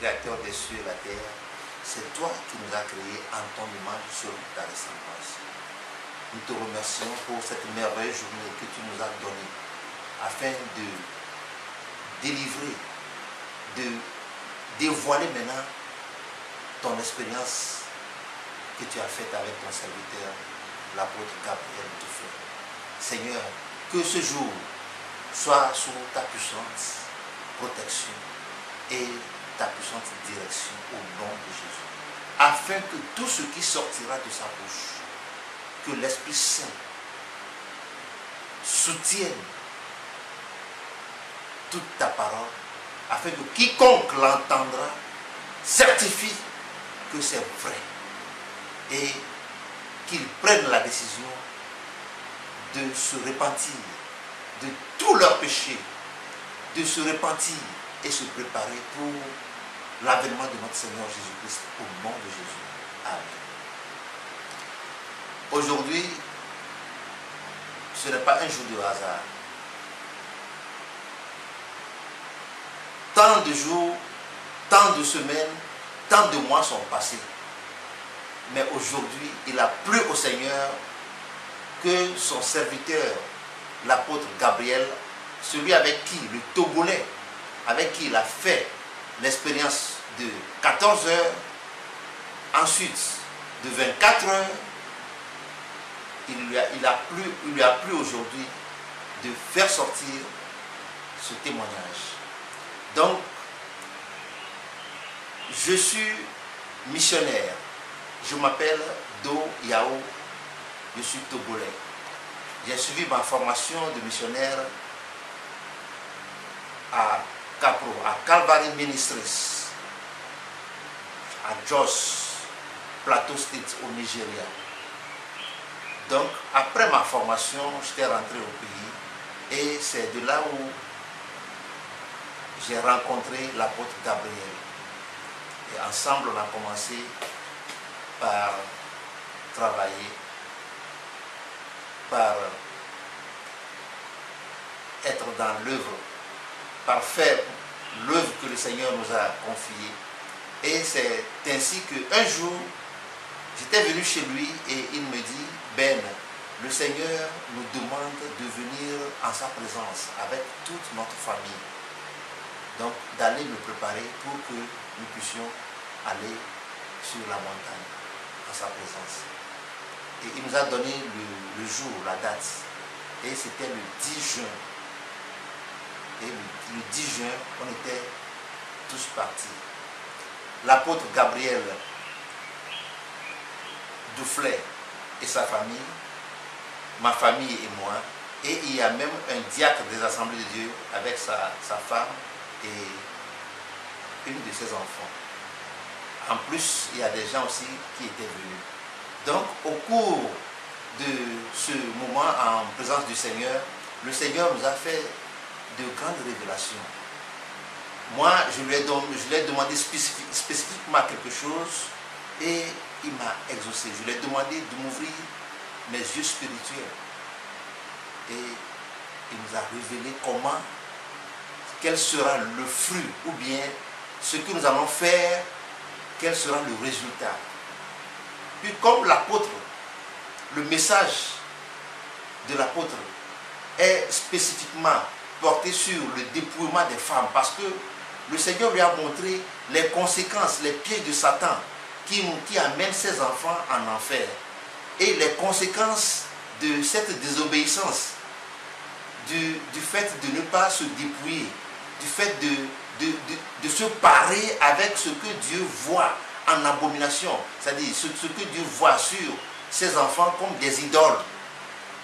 créateur des cieux et la terre, c'est toi qui nous as créés en ton image sur ta ressemblance. Nous te remercions pour cette merveilleuse journée que tu nous as donnée afin de délivrer, de dévoiler maintenant ton expérience que tu as faite avec ton serviteur, l'apôtre Gabriel Duflay. Seigneur, que ce jour soit sous ta puissante protection et ta puissante direction au nom de Jésus. Afin que tout ce qui sortira de sa bouche, que l'Esprit Saint soutienne toute ta parole, afin que quiconque l'entendra certifie que c'est vrai et qu'il prenne la décision de se repentir de tous leurs péchés, de se repentir et se préparer pour l'avènement de notre Seigneur Jésus-Christ au nom de Jésus. Amen. Aujourd'hui, ce n'est pas un jour de hasard. Tant de jours, tant de semaines, tant de mois sont passés. Mais aujourd'hui, il a plu au Seigneur que son serviteur, l'apôtre Gabriel, celui avec qui, le Togolais, avec qui il a fait l'expérience de 14 heures, ensuite de 24 heures, il lui a plu aujourd'hui de faire sortir ce témoignage. Donc, je suis missionnaire. Je m'appelle Do Yao. Je suis togolais. J'ai suivi ma formation de missionnaire à Capro, à Calvary Ministries, à Jos, Plateau State au Nigeria. Donc, après ma formation, j'étais rentré au pays et c'est de là où j'ai rencontré l'apôtre Gabriel. Et ensemble, on a commencé par travailler, par être dans l'œuvre, par faire l'œuvre que le Seigneur nous a confiée. Et c'est ainsi qu'un jour, j'étais venu chez lui et il me dit, Ben, le Seigneur nous demande de venir en sa présence avec toute notre famille. Donc d'aller me préparer pour que nous puissions aller sur la montagne en sa présence. Et il nous a donné le jour, la date. Et c'était le 10 juin. Et le 10 juin, on était tous partis. L'apôtre Gabriel Duflay et sa famille, ma famille et moi, et il y a même un diacre des Assemblées de Dieu avec sa femme et une de ses enfants. En plus, il y a des gens aussi qui étaient venus. Donc, au cours de ce moment en présence du Seigneur, le Seigneur nous a fait de grandes révélations. Moi, je lui ai demandé spécifiquement quelque chose et il m'a exaucé. Je lui ai demandé de m'ouvrir mes yeux spirituels. Et il nous a révélé quel sera le fruit ou bien ce que nous allons faire, quel sera le résultat. Puis comme l'apôtre, le message de l'apôtre est spécifiquement porté sur le dépouillement des femmes, parce que le Seigneur lui a montré les conséquences, les pièges de Satan qui amènent ses enfants en enfer, et les conséquences de cette désobéissance, du fait de ne pas se dépouiller, du fait de se parer avec ce que Dieu voit en abomination, c'est-à-dire ce que Dieu voit sur ses enfants comme des idoles.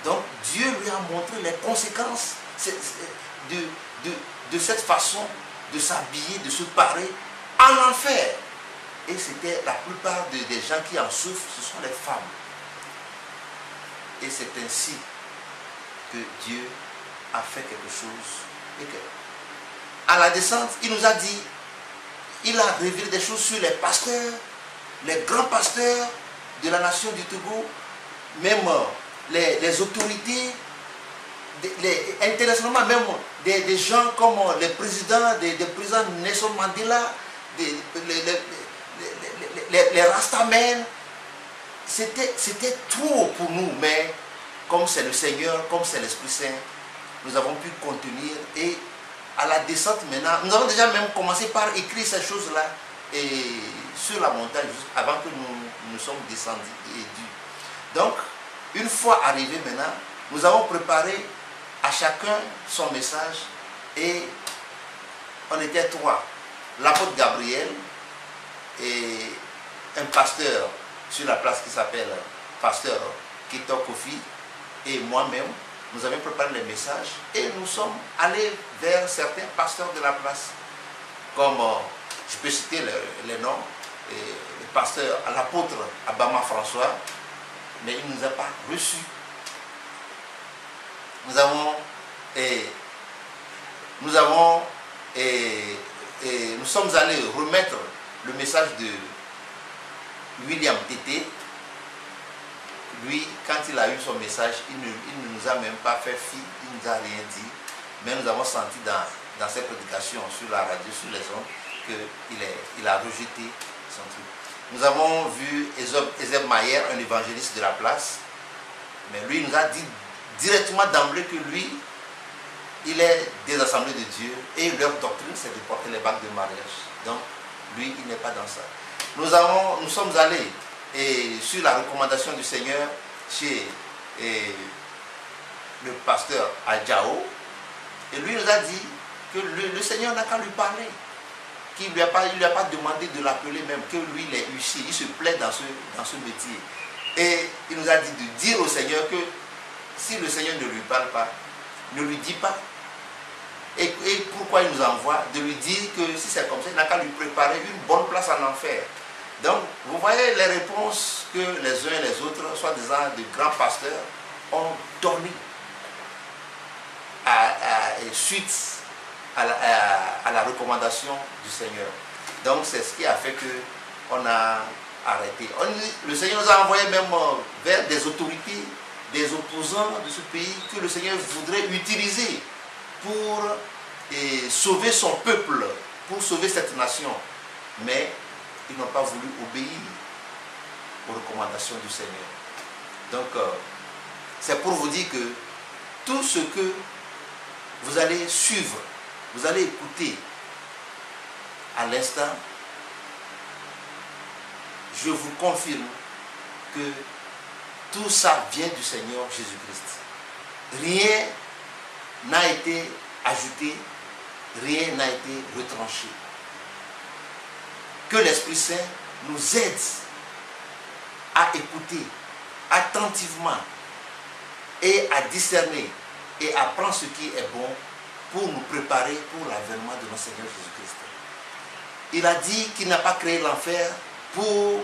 Donc Dieu lui a montré les conséquences de cette façon de s'habiller, de se parer en enfer. Et c'était la plupart des gens qui en souffrent, ce sont les femmes. Et c'est ainsi que Dieu a fait quelque chose. Et que, à la descente, il nous a dit, il a révélé des choses sur les pasteurs, les grands pasteurs de la nation du Togo, même les autorités, internationalement même des gens comme les présidents, des présidents Nelson Mandela, les Rastamen, c'était trop pour nous, mais comme c'est le Seigneur, comme c'est l'Esprit Saint, nous avons pu contenir. Et à la descente maintenant, nous avons déjà même commencé par écrire ces choses-là et sur la montagne, avant que nous sommes descendus. Donc, une fois arrivés maintenant, nous avons préparé à chacun son message et on était trois. L'apôtre Gabriel et un pasteur sur la place qui s'appelle pasteur Kito Kofi et moi-même, nous avions préparé les messages et nous sommes allés vers certains pasteurs de la place. Comme je peux citer les noms, le pasteur, l'apôtre Abama François, mais il ne nous a pas reçus. Nous sommes allés remettre le message de William Tété. Lui, quand il a eu son message, il ne nous a même pas fait fi, il ne nous a rien dit. Mais nous avons senti dans ses prédications sur la radio, sur les ondes, qu'il a rejeté son truc. Nous avons vu Ezeb Mayer, un évangéliste de la place, mais lui il nous a dit directement d'emblée que lui, il est des assemblées de Dieu et leur doctrine c'est de porter les bagues de mariage. Donc lui il n'est pas dans ça. Nous sommes allés sur la recommandation du Seigneur chez le pasteur Adjao et lui nous a dit que le Seigneur n'a qu'à lui parler, qu'il ne lui a pas demandé de l'appeler même, que lui il est huissier, il se plaît dans ce métier. Et il nous a dit de dire au Seigneur que si le Seigneur ne lui parle pas, ne lui dit pas. Et pourquoi il nous envoie? De lui dire que si c'est comme ça, il n'a qu'à lui préparer une bonne place en enfer. Donc, vous voyez les réponses que les uns et les autres, soi-disant de grands pasteurs, ont donné suite à la recommandation du Seigneur. Donc, c'est ce qui a fait qu'on a arrêté. Le Seigneur nous a envoyé même vers des autorités, des opposants de ce pays que le Seigneur voudrait utiliser pour sauver son peuple, pour sauver cette nation. Mais ils n'ont pas voulu obéir aux recommandations du Seigneur. Donc, c'est pour vous dire que tout ce que vous allez suivre, vous allez écouter à l'instant, je vous confirme que tout ça vient du Seigneur Jésus-Christ. Rien n'a été ajouté, rien n'a été retranché. Que l'Esprit Saint nous aide à écouter attentivement et à discerner et à prendre ce qui est bon pour nous préparer pour l'avènement de notre Seigneur Jésus-Christ. Il a dit qu'il n'a pas créé l'enfer pour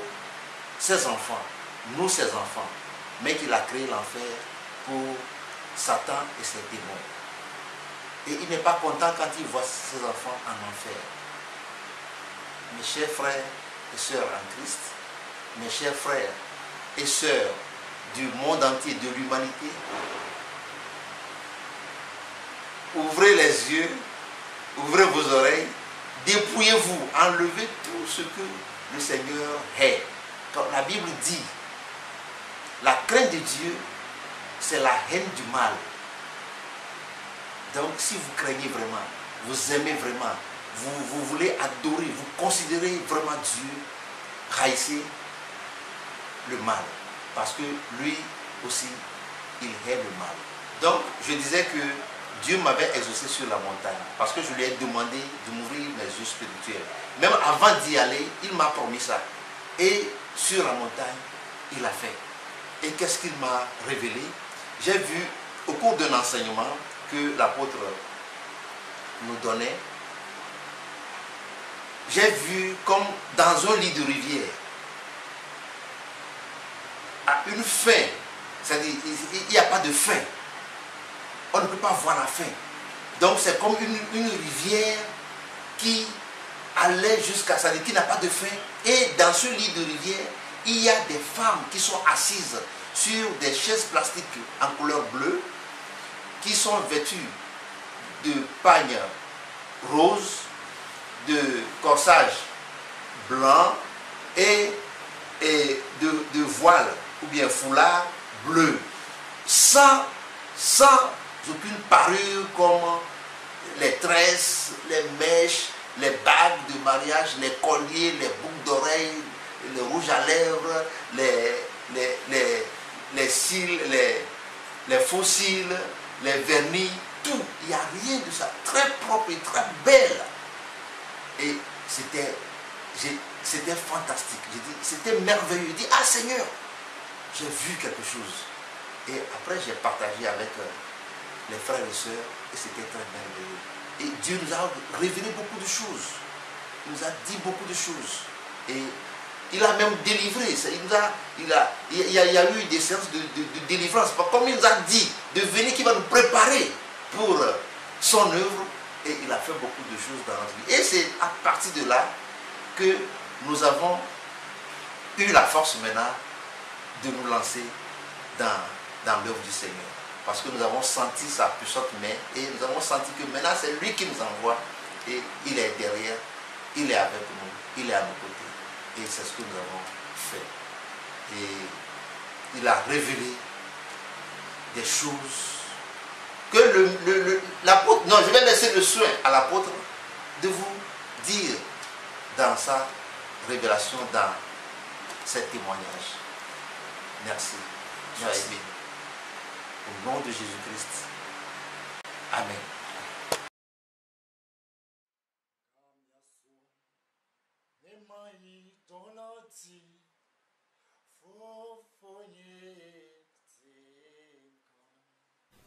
ses enfants, nous ses enfants, mais qu'il a créé l'enfer pour Satan et ses démons. Et il n'est pas content quand il voit ses enfants en enfer. Mes chers frères et sœurs en Christ, mes chers frères et sœurs du monde entier, de l'humanité, ouvrez les yeux, ouvrez vos oreilles, dépouillez-vous, enlevez tout ce que le Seigneur hait. Comme la Bible dit, la crainte de Dieu, c'est la haine du mal. Donc si vous craignez vraiment, vous aimez vraiment, vous voulez adorer, vous considérez vraiment Dieu, haïssez le mal. Parce que lui aussi, il hait le mal. Donc je disais que Dieu m'avait exaucé sur la montagne parce que je lui ai demandé de m'ouvrir mes yeux spirituels. Même avant d'y aller, il m'a promis ça. Et sur la montagne, il a fait. Et qu'est-ce qu'il m'a révélé? J'ai vu au cours d'un enseignement que l'apôtre nous donnait, j'ai vu comme dans un lit de rivière, à une fin, c'est-à-dire il n'y a pas de fin. On ne peut pas voir la fin. Donc c'est comme une rivière qui allait jusqu'à ça, qui n'a pas de fin. Et dans ce lit de rivière, il y a des femmes qui sont assises sur des chaises plastiques en couleur bleue, qui sont vêtues de pagnes roses, de corsages blanc et de voile ou bien foulard bleu, sans aucune parure comme les tresses, les mèches, les bagues de mariage, les colliers, les boucles d'oreilles, les rouges à lèvres, les cils, les faux cils, les vernis, tout. Il n'y a rien de ça. Très propre et très belle. Et c'était fantastique. J'ai dit, c'était merveilleux. J'ai dit, ah Seigneur, j'ai vu quelque chose. Et après, j'ai partagé avec les frères et sœurs et c'était très merveilleux. Et Dieu nous a révélé beaucoup de choses. Il nous a dit beaucoup de choses. Et il a même délivré. Il y a eu des séances de délivrance. Comme il nous a dit de venir, qu'il va nous préparer pour son œuvre. Et il a fait beaucoup de choses dans notre vie. Et c'est à partir de là que nous avons eu la force maintenant de nous lancer dans l'œuvre du Seigneur. Parce que nous avons senti sa puissante main et nous avons senti que maintenant c'est lui qui nous envoie et il est derrière, il est avec nous, il est à nos côtés. Et c'est ce que nous avons fait. Et il a révélé des choses que l'apôtre, non, je vais laisser le soin à l'apôtre de vous dire dans sa révélation, dans ses témoignages. Merci. Soyez bénis. Au nom de Jésus-Christ. Amen.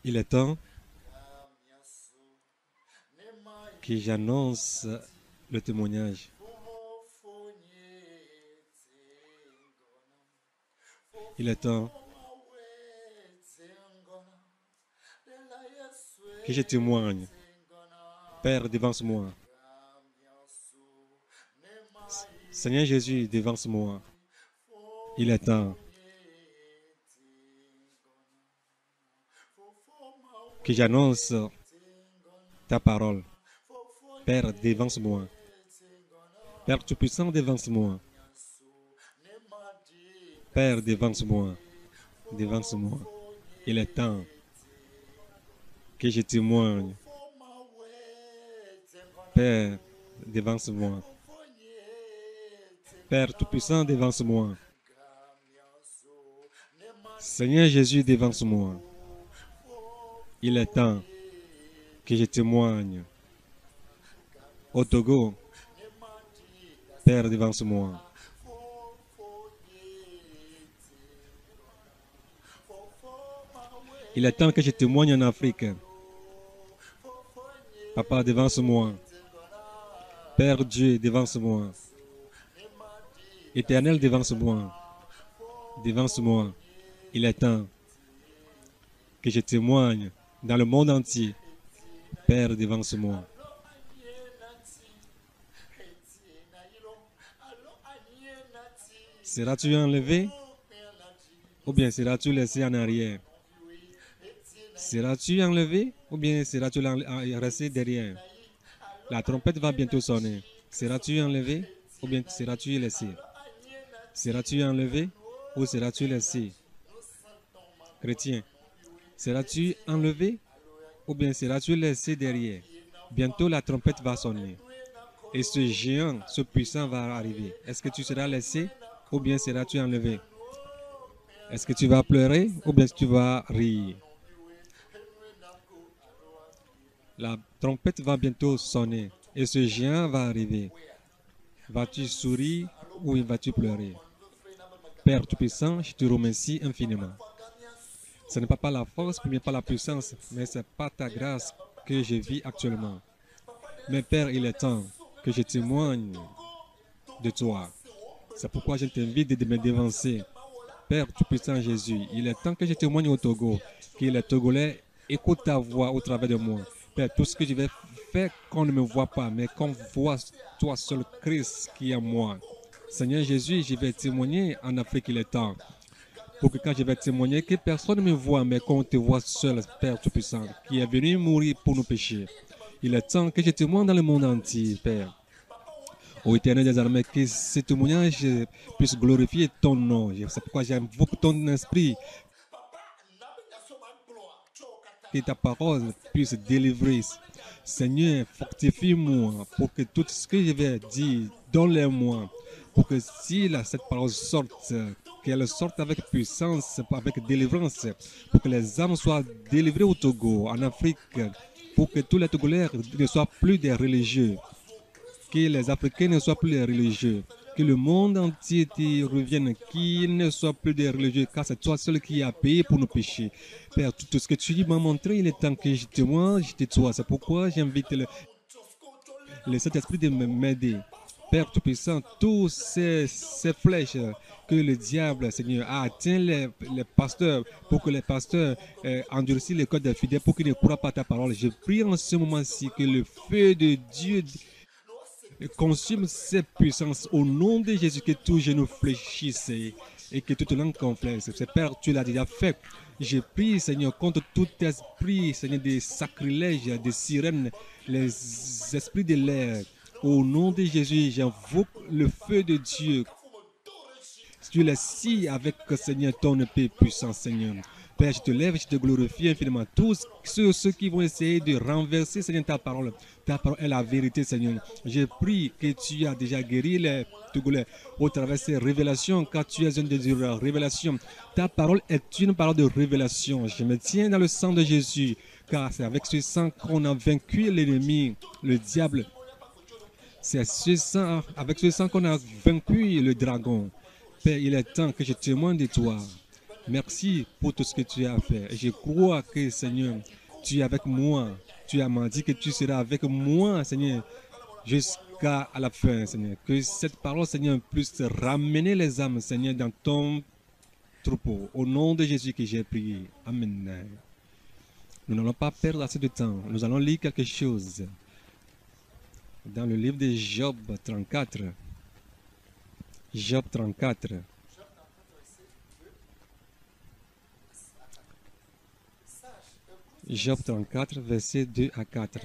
Il est temps que j'annonce le témoignage. Il est temps que je témoigne. Père, devance-moi. Seigneur Jésus, devance-moi. Il est temps que j'annonce ta parole. Père, devance-moi. Père Tout-Puissant, devance-moi. Père, devance-moi. Devance-moi. Il est temps que je témoigne. Père, devance-moi. Père Tout-Puissant, devance-moi. Seigneur Jésus, devance-moi. Il est temps que je témoigne. Au Togo, Père, devance-moi. Il est temps que je témoigne en Afrique. Papa, devance-moi. Père Dieu, devance-moi. Éternel, devance-moi. Devance-moi. Il est temps que je témoigne dans le monde entier. Père, devance-moi. Seras-tu enlevé ou bien seras-tu laissé en arrière? Seras-tu enlevé ou bien seras-tu resté derrière? La trompette va bientôt sonner. Seras-tu enlevé ou bien seras-tu laissé? Seras-tu enlevé ou seras-tu laissé? Chrétien, seras-tu enlevé ou bien seras-tu laissé derrière? Bientôt la trompette va sonner. Et ce géant, ce puissant va arriver. Est-ce que tu seras laissé ou bien seras-tu enlevé? Est-ce que tu vas pleurer ou bien tu vas rire? La trompette va bientôt sonner et ce géant va arriver. Vas-tu sourire ou vas-tu pleurer? Père Tout-Puissant, je te remercie infiniment. Ce n'est pas par la force, mais pas la puissance, mais c'est par ta grâce que je vis actuellement. Mais Père, il est temps que je témoigne de toi. C'est pourquoi je t'invite de me dévancer. Père Tout-Puissant Jésus, il est temps que je témoigne au Togo, que les Togolais écoutent ta voix au travers de moi. Père, tout ce que je vais faire, qu'on ne me voit pas, mais qu'on voit toi seul, Christ, qui est en moi. Seigneur Jésus, je vais témoigner en Afrique, il est temps. Pour que quand je vais témoigner, que personne ne me voit, mais qu'on te voit seul, Père Tout-Puissant, qui est venu mourir pour nos péchés. Il est temps que je témoigne dans le monde entier, Père. Ô Éternel des armées, que ce témoignage puisse glorifier ton nom. C'est pourquoi j'invoque ton esprit, que ta parole puisse délivrer. Seigneur, fortifie-moi pour que tout ce que je vais dire, donne-le-moi, pour que si cette parole sorte, qu'elle sorte avec puissance, avec délivrance, pour que les âmes soient délivrées au Togo, en Afrique, pour que tous les Togolais ne soient plus des religieux, que les Africains ne soient plus des religieux, que le monde entier te revienne, qu'il ne soit plus des religieux, car c'est toi seul qui as payé pour nos péchés. Père, tout ce que tu m'as montré, il est temps que je témoigne, je te sois. C'est pourquoi j'invite le Saint-Esprit de m'aider. Père Tout-Puissant, tous ces flèches que le diable, Seigneur, a atteint les pasteurs, pour que les pasteurs endurcissent les codes des fidèles, pour qu'ils ne croient pas ta parole. Je prie en ce moment-ci que le feu de Dieu consume ces puissances au nom de Jésus, que tous genou fléchissent et que toute langue confesse. Père, tu l'as déjà fait. Je prie, Seigneur, contre tout esprit, Seigneur, des sacrilèges, des sirènes, les esprits de l'air. Au nom de Jésus, j'invoque le feu de Dieu. Tu les scies avec, Seigneur, ton épée puissante, Seigneur. Père, je te lève, je te glorifie infiniment. Tous ceux qui vont essayer de renverser, Seigneur, ta parole est la vérité, Seigneur. Je prie que tu as déjà guéri les Togolais au travers de ces révélations, car tu es une des révélations. Ta parole est une parole de révélation. Je me tiens dans le sang de Jésus, car c'est avec ce sang qu'on a vaincu l'ennemi, le diable. C'est avec ce sang qu'on a vaincu le dragon. Père, il est temps que je témoigne de toi. Merci pour tout ce que tu as fait. Je crois que, Seigneur, tu es avec moi. Tu as dit que tu seras avec moi, Seigneur, jusqu'à la fin, Seigneur. Que cette parole, Seigneur, puisse ramener les âmes, Seigneur, dans ton troupeau. Au nom de Jésus que j'ai prié. Amen. Nous n'allons pas perdre assez de temps. Nous allons lire quelque chose dans le livre de Job 34. Job 34. Job 34, versets 2 à 4.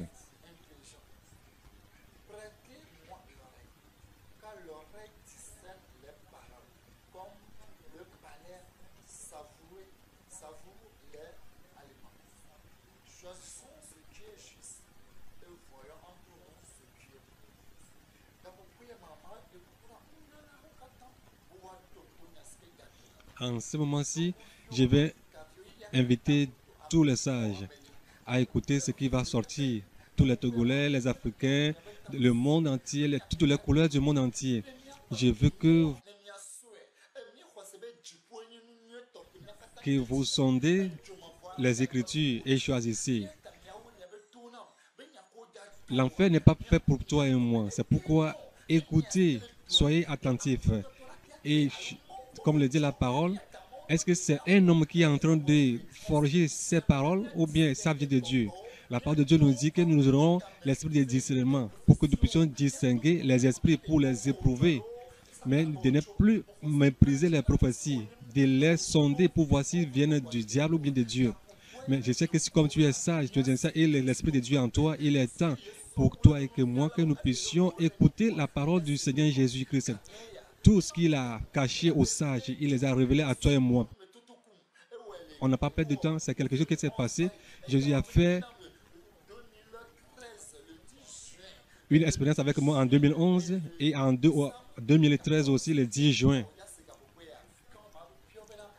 En ce moment-ci, je vais inviter tous les sages à écouter ce qui va sortir. Tous les Togolais, les Africains, le monde entier, toutes les couleurs du monde entier. Je veux que vous sondez les Écritures et choisissez. L'enfer n'est pas fait pour toi et moi. C'est pourquoi écoutez, soyez attentifs. Et comme le dit la parole, est-ce que c'est un homme qui est en train de forger ces paroles ou bien ça vient de Dieu? La parole de Dieu nous dit que nous aurons l'esprit de discernement pour que nous puissions distinguer les esprits pour les éprouver, mais de ne plus mépriser les prophéties, de les sonder pour voir s'ils viennent du diable ou bien de Dieu. Mais je sais que comme tu es sage, tu es ça et l'esprit de Dieu en toi, il est temps pour toi et que moi que nous puissions écouter la parole du Seigneur Jésus-Christ. Tout ce qu'il a caché aux sages, il les a révélés à toi et moi. On n'a pas perdu de temps, c'est quelque chose qui s'est passé. Jésus a fait une expérience avec moi en 2011 et en 2013 aussi, le 10 juin.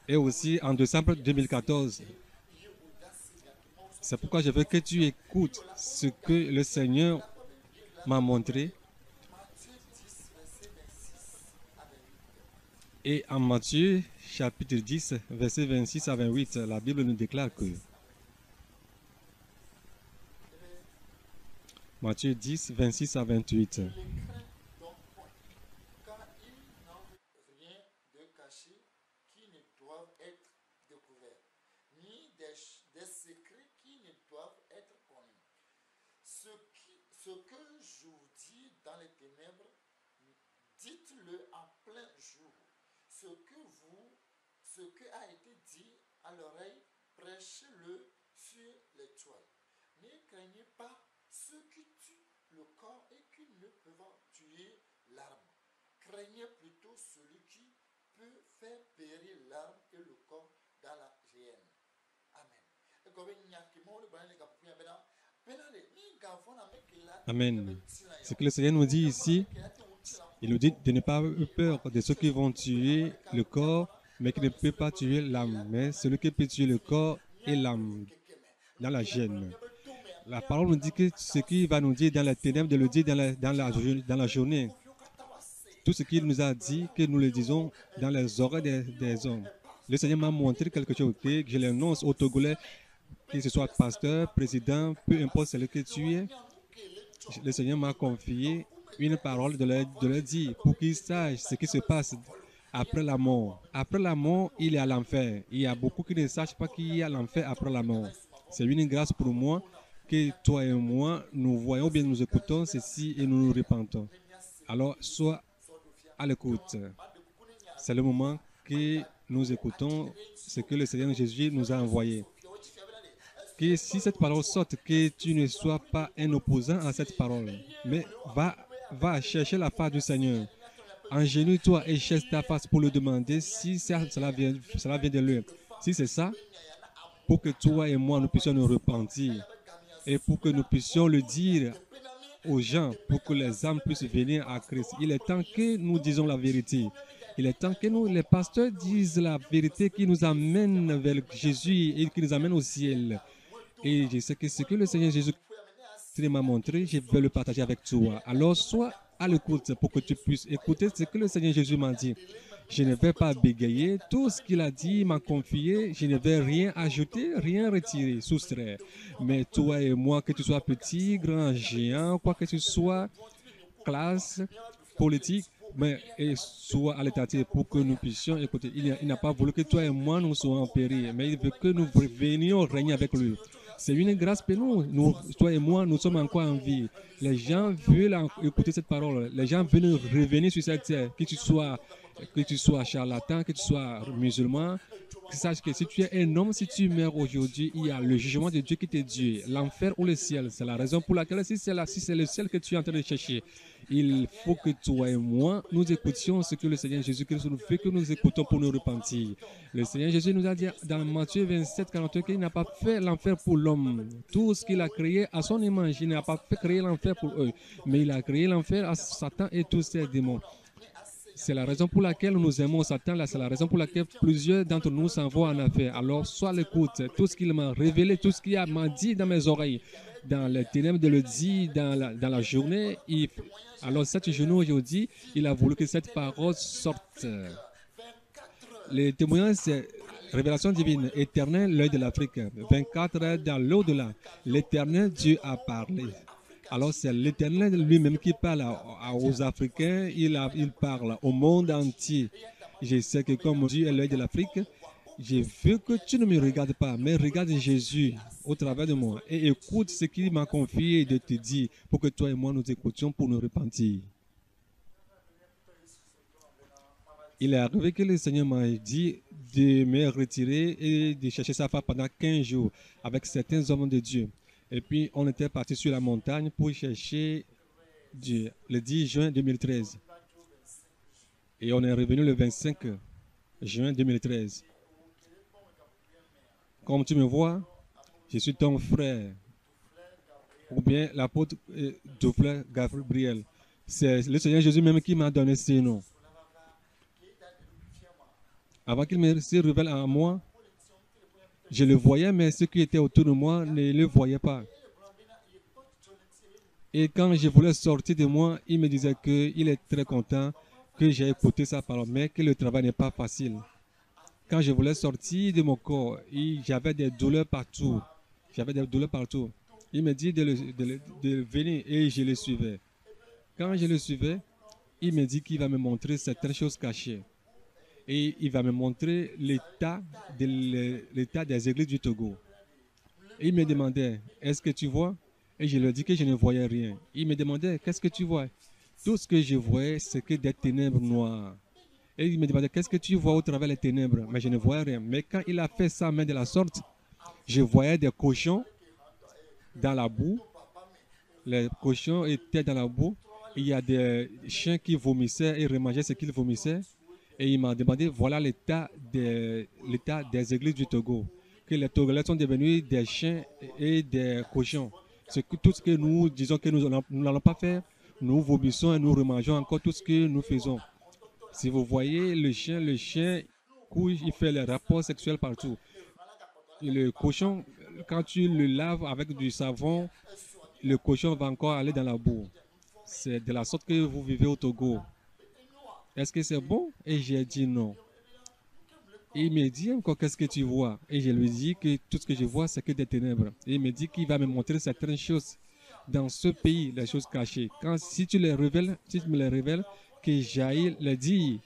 Et aussi en décembre 2014. C'est pourquoi je veux que tu écoutes ce que le Seigneur m'a montré. Et en Matthieu, chapitre 10, versets 26 à 28, la Bible nous déclare que Matthieu 10, 26 à 28. Ce que je vous dis dans les ténèbres, dites-le en plein jour. Ce que a été dit à l'oreille, prêchez-le sur les toits. Ne craignez pas ceux qui tuent le corps et qui ne peuvent tuer l'arme. Craignez plutôt celui qui peut faire périr l'arme et le corps dans la géhenne. Amen. Amen. Ce que le Seigneur nous dit ici, il nous dit de ne pas avoir peur de ceux qui vont tuer le corps, mais qui ne peut pas tuer l'âme. Mais celui qui peut tuer le corps et l'âme dans la gêne. La parole nous dit que ce qu'il va nous dire dans les ténèbres, de le dire dans la journée. Tout ce qu'il nous a dit, que nous le disons dans les oreilles des hommes. Le Seigneur m'a montré quelque chose que je l'annonce aux Togolais, que ce soit pasteur, président, peu importe celui que tu es. Le Seigneur m'a confié une parole de leur dire pour qu'ils sachent ce qui se passe après la mort. Après la mort, il y a l'enfer. Il y a beaucoup qui ne sachent pas qu'il y a l'enfer après la mort. C'est une grâce pour moi que toi et moi, nous voyons bien, nous écoutons ceci et nous nous repentons. Alors, sois à l'écoute. C'est le moment que nous écoutons ce que le Seigneur Jésus nous a envoyé. Que si cette parole sorte, que tu ne sois pas un opposant à cette parole, mais va chercher la face du Seigneur. Engenouille-toi et cherche ta face pour le demander si cela vient de lui. Si c'est ça, pour que toi et moi, nous puissions nous repentir et pour que nous puissions le dire aux gens, pour que les âmes puissent venir à Christ. Il est temps que nous disons la vérité. Il est temps que nous, les pasteurs, disent la vérité qui nous amène vers Jésus et qui nous amène au ciel. Et je sais que ce que le Seigneur Jésus m'a montré, je vais le partager avec toi. Alors, sois à l'écoute pour que tu puisses écouter ce que le Seigneur Jésus m'a dit. Je ne vais pas bégayer. Tout ce qu'il a dit, m'a confié, je ne vais rien ajouter, rien retirer, soustraire. Mais toi et moi, que tu sois petit, grand, géant, quoi que tu sois, classe, politique, mais sois à l'état pour que nous puissions écouter. Il n'a pas voulu que toi et moi nous soyons en péril, mais il veut que nous venions régner avec lui. C'est une grâce pour nous. Toi et moi, nous sommes encore en vie. Les gens veulent écouter cette parole. Les gens veulent revenir sur cette terre. Que tu sois charlatan, que tu sois musulman. Sache que si tu es un homme, si tu meurs aujourd'hui, il y a le jugement de Dieu qui te dit. L'enfer ou le ciel. C'est la raison pour laquelle, si c'est le ciel que tu es en train de chercher, il faut que toi et moi, nous écoutions ce que le Seigneur Jésus-Christ nous fait, que nous écoutons pour nous repentir. Le Seigneur Jésus nous a dit dans Matthieu 27, 41 qu'il n'a pas fait l'enfer pour l'homme. Tout ce qu'il a créé à son image, il n'a pas fait créer l'enfer pour eux, mais il a créé l'enfer à Satan et tous ses démons. C'est la raison pour laquelle nous aimons Satan, c'est la raison pour laquelle plusieurs d'entre nous s'en vont en affaire. Alors, sois à l'écoute. Tout ce qu'il m'a révélé, tout ce qu'il m'a dit dans mes oreilles, dans les ténèbres de le dire, dans la journée, alors cette journée aujourd'hui, il a voulu que cette parole sorte. Les témoignages, c'est révélation divine, éternel, l'œil de l'Afrique, 24 heures dans l'au-delà. L'éternel Dieu a parlé. Alors c'est l'Éternel lui-même qui parle aux Africains, il parle au monde entier. Je sais que comme Dieu est l'œil de l'Afrique, je veux que tu ne me regardes pas, mais regarde Jésus au travers de moi et écoute ce qu'il m'a confié de te dire pour que toi et moi nous écoutions pour nous repentir. Il est arrivé que le Seigneur m'a dit de me retirer et de chercher sa femme pendant 15 jours avec certains hommes de Dieu. Et puis, on était parti sur la montagne pour chercher Dieu, le 10 juin 2013. Et on est revenu le 25 juin 2013. Comme tu me vois, je suis ton frère. Ou bien l'apôtre Dufler Gabriel. C'est le Seigneur Jésus même qui m'a donné ce nom. Avant qu'il me se révèle à moi, je le voyais, mais ceux qui étaient autour de moi ne le voyaient pas. Et quand je voulais sortir de moi, il me disait qu'il est très content que j'ai écouté sa parole, mais que le travail n'est pas facile. Quand je voulais sortir de mon corps, j'avais des douleurs partout. Il me dit de venir et je le suivais. Quand je le suivais, il me dit qu'il va me montrer certaines choses cachées. Et il va me montrer l'état des églises du Togo. Et il me demandait, est-ce que tu vois? Et je lui ai dit que je ne voyais rien. Il me demandait, qu'est-ce que tu vois? Tout ce que je voyais, c'est que des ténèbres noires. Et il me demandait, qu'est-ce que tu vois au travers des ténèbres? Mais je ne voyais rien. Mais quand il a fait sa main de la sorte, je voyais des cochons dans la boue. Les cochons étaient dans la boue. il y a des chiens qui vomissaient et remangeaient ce qu'ils vomissaient. Et il m'a demandé, voilà l'état des églises du Togo. Que les Togolais sont devenus des chiens et des cochons. Tout ce que nous disons que nous n'allons pas faire, nous vomissons et nous remangeons encore tout ce que nous faisons. Si vous voyez le chien couille, il fait les rapports sexuels partout. Et le cochon, quand tu le laves avec du savon, le cochon va encore aller dans la boue. C'est de la sorte que vous vivez au Togo. Est-ce que c'est bon? Et j'ai dit non. Et il me dit encore, qu'est-ce que tu vois? Et je lui dis que tout ce que je vois, c'est que des ténèbres. Et il me dit qu'il va me montrer certaines choses dans ce pays, les choses cachées. Si tu me les révèles, que j'aille le dire.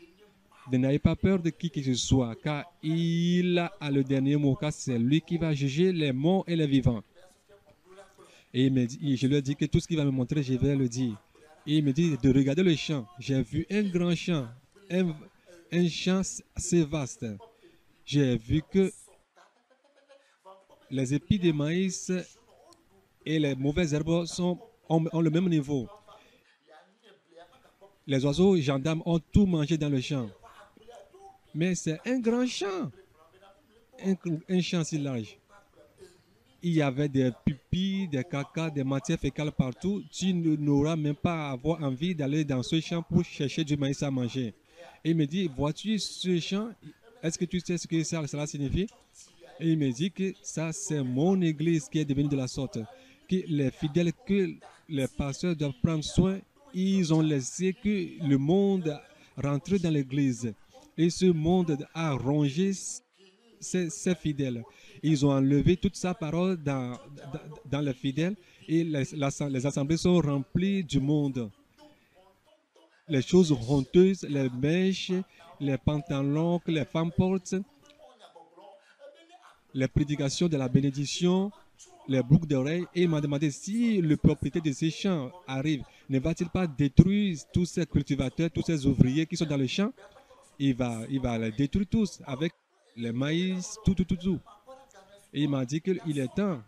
Ne n'ayez pas peur de qui que ce soit, car il a le dernier mot, car c'est lui qui va juger les morts et les vivants. Et il me dit, je lui ai dit que tout ce qu'il va me montrer, je vais le dire. Et il me dit de regarder le champ. J'ai vu un grand champ, un champ assez vaste. J'ai vu que les épis de maïs et les mauvaises herbes ont le même niveau. Les oiseaux gendarmes ont tout mangé dans le champ. Mais c'est un grand champ, un champ si large. Il y avait des pipis, des caca, des matières fécales partout. Tu n'auras même pas à avoir envie d'aller dans ce champ pour chercher du maïs à manger. Et il me dit, vois-tu ce champ? Est-ce que tu sais ce que cela signifie? Et il me dit que ça, c'est mon église qui est devenue de la sorte. Que les fidèles, que les pasteurs doivent prendre soin, ils ont laissé que le monde rentre dans l'église. Et ce monde a rongé ses fidèles. Ils ont enlevé toute sa parole dans les fidèles et les assemblées sont remplies du monde. Les choses honteuses, les mèches, les pantalons que les femmes portent, les prédications de la bénédiction, les boucles d'oreilles. Et il m'a demandé si le propriétaire de ces champs arrive, ne va-t-il pas détruire tous ces cultivateurs, tous ces ouvriers qui sont dans le champ? Il va les détruire tous avec les maïs, tout. Et il m'a dit qu'il est temps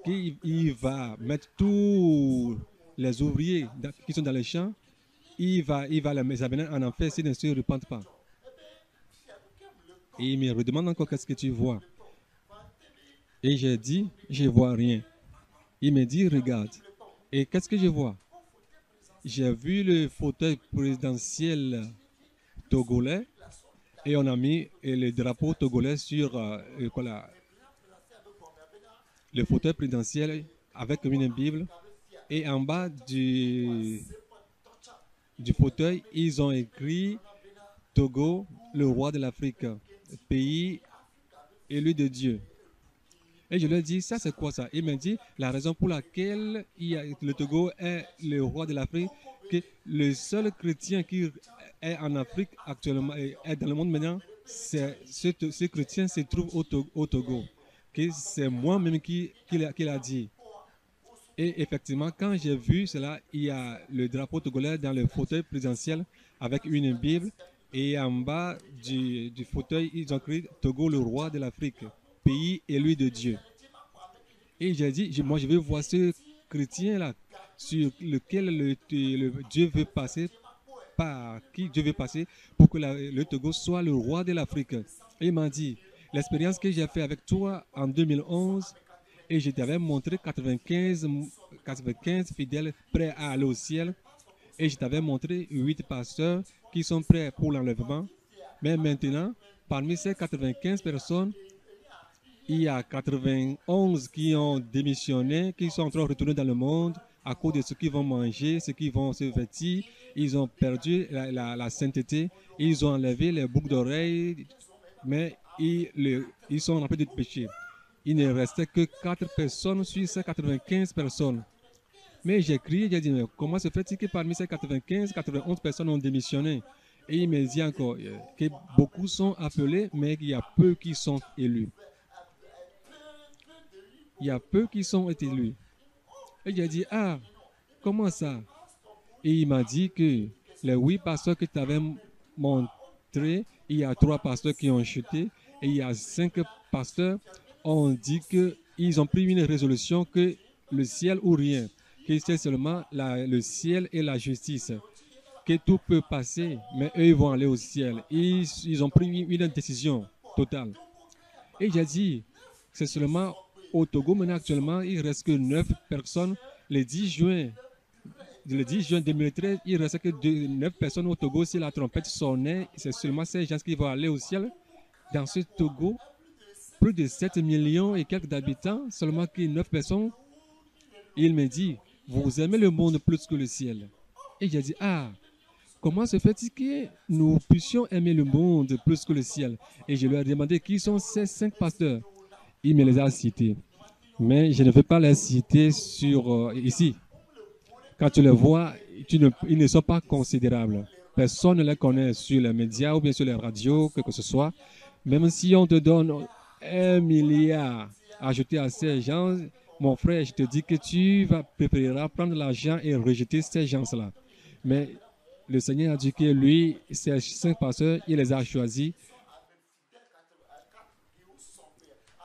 qu'il va mettre tous les ouvriers qui sont dans les champs, il va les amener en enfer s'ils ne se repentent pas. Et il me redemande encore qu'est-ce que tu vois. Et j'ai dit, je ne vois rien. Il me dit, regarde. Et qu'est-ce que je vois? J'ai vu le fauteuil présidentiel togolais et on a mis le drapeau togolais sur le fauteuil présidentiel avec une Bible. Et en bas du fauteuil, ils ont écrit Togo, le roi de l'Afrique, pays élu de Dieu. Et je lui ai dit, ça c'est quoi ça? Il m'a dit, la raison pour laquelle le Togo est le roi de l'Afrique, que le seul chrétien qui est en Afrique actuellement, est dans le monde maintenant, ce chrétien se trouve au Togo. C'est moi-même qui l'a dit. Et effectivement, quand j'ai vu cela, il y a le drapeau togolais dans le fauteuil présidentiel avec une Bible. Et en bas du fauteuil, ils ont écrit Togo, le roi de l'Afrique, pays élu de Dieu. Et j'ai dit, moi je veux voir ce chrétien-là sur lequel Dieu veut passer, par qui Dieu veut passer pour que le Togo soit le roi de l'Afrique. Et il m'a dit, l'expérience que j'ai faite avec toi en 2011, et je t'avais montré 95 fidèles prêts à aller au ciel, et je t'avais montré 8 pasteurs qui sont prêts pour l'enlèvement. Mais maintenant, parmi ces 95 personnes, il y a 91 qui ont démissionné, qui sont en train de retourner dans le monde à cause de ce qu'ils vont manger, ce qu'ils vont se vêtir. Ils ont perdu la sainteté, ils ont enlevé les boucles d'oreilles, mais ils sont remplis de péché. Il ne restait que 4 personnes sur ces 95 personnes. Mais j'ai crié, j'ai dit, mais comment se fait-il que parmi ces 91 personnes ont démissionné? Et il me dit encore que beaucoup sont appelés, mais qu'il y a peu qui sont élus. Il y a peu qui sont élus. Et j'ai dit, ah, comment ça? Et il m'a dit que les 8 pasteurs que tu avais montrés, il y a 3 pasteurs qui ont chuté, et il y a 5 pasteurs ont dit qu'ils ont pris une résolution que le ciel ou rien, que c'est seulement le ciel et la justice, que tout peut passer, mais eux, ils vont aller au ciel. Ils ont pris une décision totale. Et j'ai dit, c'est seulement au Togo, maintenant actuellement, il ne reste que 9 personnes. Le 10 juin 2013, il ne reste que 9 personnes au Togo. Si la trompette sonnait, c'est seulement ces gens qui vont aller au ciel. Dans ce Togo, plus de 7 millions et quelques d'habitants, seulement que 9 personnes. Il me dit, vous aimez le monde plus que le ciel. Et j'ai dit, ah, comment se fait-il que nous puissions aimer le monde plus que le ciel? Et je lui ai demandé qui sont ces 5 pasteurs. Il me les a cités. Mais je ne vais pas les citer ici. Quand tu les vois, ils ne sont pas considérables. Personne ne les connaît sur les médias ou bien sur les radios, que ce soit. Même si on te donne 1 milliard ajouté à ces gens, mon frère, je te dis que tu préféreras prendre l'argent et rejeter ces gens-là. Mais le Seigneur a dit que lui, ces 5 pasteurs, il les a choisis.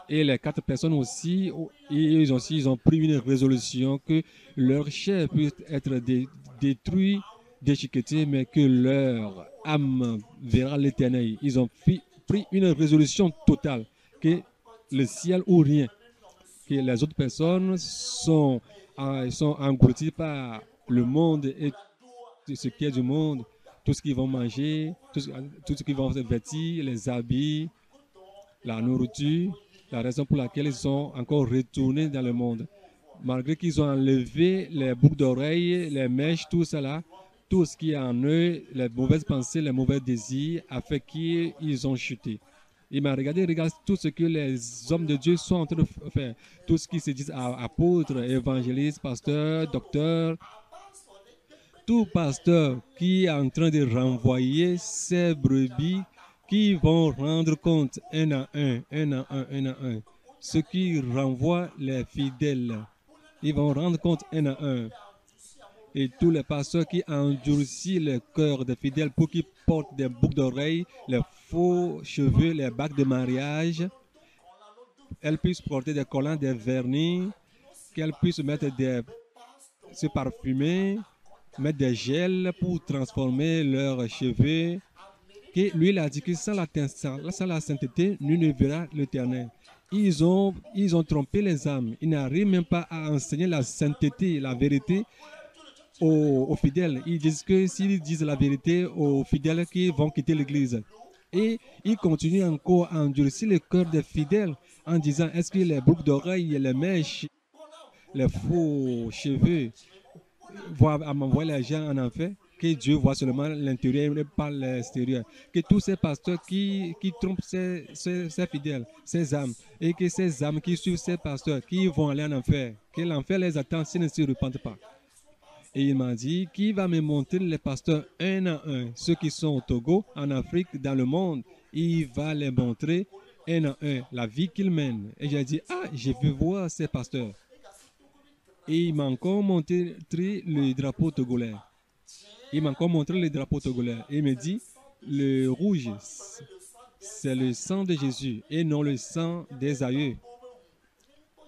Et les 4 personnes aussi, ils ont pris une résolution que leur chair puisse être détruite, déchiquetée, mais que leur âme verra l'éternel. Ils ont pris une résolution totale, que le ciel ou rien, que les autres personnes sont englouties par le monde et ce qui est du monde, tout ce qu'ils vont manger, tout ce qu'ils vont vêtir, les habits, la nourriture. La raison pour laquelle ils sont encore retournés dans le monde. Malgré qu'ils ont enlevé les boucles d'oreilles, les mèches, tout cela, tout ce qui est en eux, les mauvaises pensées, les mauvais désirs, a fait qu'ils ont chuté. Il m'a regardé, regarde tout ce que les hommes de Dieu sont en train de faire. Tout ce qui se disent apôtres, évangélistes, pasteurs, docteurs. Tout pasteur qui est en train de renvoyer ses brebis qui vont rendre compte un à un. Ceux qui renvoient les fidèles, ils vont rendre compte un à un. Et tous les pasteurs qui endurcissent le cœur des fidèles pour qu'ils portent des boucles d'oreilles, les faux cheveux, les bagues de mariage, elles puissent porter des collants, des vernis, qu'elles puissent se parfumer, mettre des gels pour transformer leurs cheveux. Que lui, il a dit que sans la sainteté, nul ne verra l'Éternel. Ils ont trompé les âmes. Ils n'arrivent même pas à enseigner la sainteté, la vérité aux fidèles. Ils disent que s'ils disent la vérité aux fidèles, qu'ils vont quitter l'église. Et ils continuent encore à endurcir le cœur des fidèles en disant, est-ce que les boucles d'oreilles, les mèches, les faux cheveux vont m'envoyer les gens en enfer? Que Dieu voit seulement l'intérieur et pas l'extérieur. Que tous ces pasteurs qui trompent ces fidèles, ces âmes, et que ces âmes qui suivent ces pasteurs, qui vont aller en enfer, que l'enfer les attend s'ils ne se repentent pas. Et il m'a dit qu'il va me montrer les pasteurs un à un, ceux qui sont au Togo, en Afrique, dans le monde. Il va les montrer un à un, la vie qu'ils mènent. Et j'ai dit, ah, je veux voir ces pasteurs. Et il m'a encore montré le drapeau togolais. Il m'a encore montré le drapeau togolais. Et il me dit, le rouge, c'est le sang de Jésus et non le sang des aïeux.